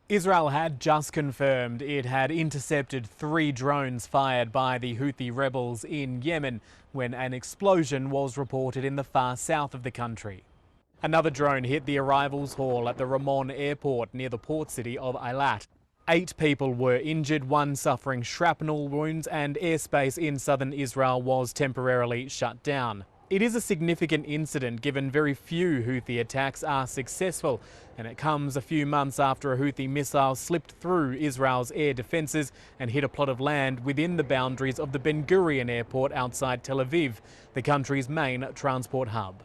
Israel had just confirmed it had intercepted 3 drones fired by the Houthi rebels in Yemen when an explosion was reported in the far south of the country. Another drone hit the arrivals hall at the Ramon Airport near the port city of Eilat. 8 people were injured, 1 suffering shrapnel wounds, and airspace in southern Israel was temporarily shut down. It is a significant incident given very few Houthi attacks are successful, and it comes a few months after a Houthi missile slipped through Israel's air defences and hit a plot of land within the boundaries of the Ben Gurion Airport outside Tel Aviv, the country's main transport hub.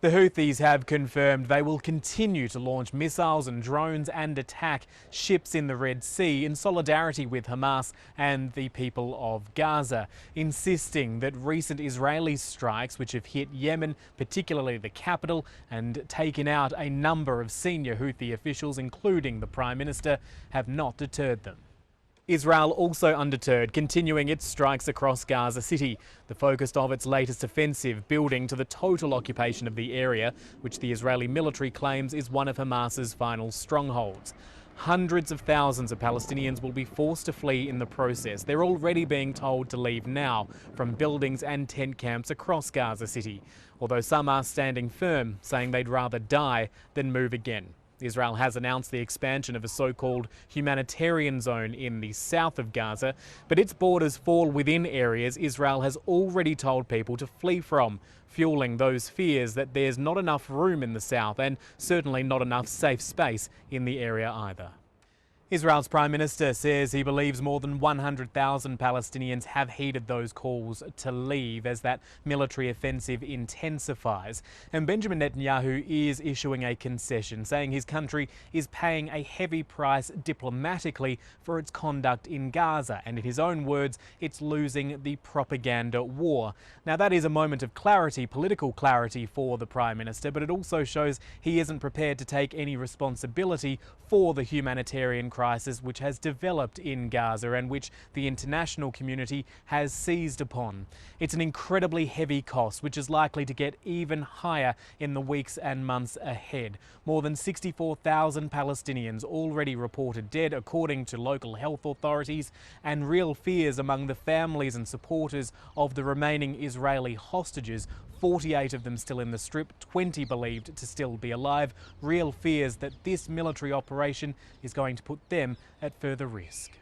The Houthis have confirmed they will continue to launch missiles and drones and attack ships in the Red Sea in solidarity with Hamas and the people of Gaza, insisting that recent Israeli strikes, which have hit Yemen, particularly the capital, and taken out a number of senior Houthi officials, including the Prime Minister, have not deterred them. Israel also undeterred, continuing its strikes across Gaza City, the focus of its latest offensive, building to the total occupation of the area, which the Israeli military claims is one of Hamas's final strongholds. Hundreds of thousands of Palestinians will be forced to flee in the process. They're already being told to leave now from buildings and tent camps across Gaza City, although some are standing firm, saying they'd rather die than move again. Israel has announced the expansion of a so-called humanitarian zone in the south of Gaza, but its borders fall within areas Israel has already told people to flee from, fueling those fears that there's not enough room in the south and certainly not enough safe space in the area either. Israel's Prime Minister says he believes more than 100,000 Palestinians have heeded those calls to leave as that military offensive intensifies. And Benjamin Netanyahu is issuing a concession, saying his country is paying a heavy price diplomatically for its conduct in Gaza. And in his own words, it's losing the propaganda war. Now, that is a moment of clarity, political clarity for the Prime Minister, but it also shows he isn't prepared to take any responsibility for the humanitarian crisis which has developed in Gaza and which the international community has seized upon. It's an incredibly heavy cost which is likely to get even higher in the weeks and months ahead. More than 64,000 Palestinians already reported dead according to local health authorities, and real fears among the families and supporters of the remaining Israeli hostages, 48 of them still in the Strip, 20 believed to still be alive. Real fears that this military operation is going to put them at further risk.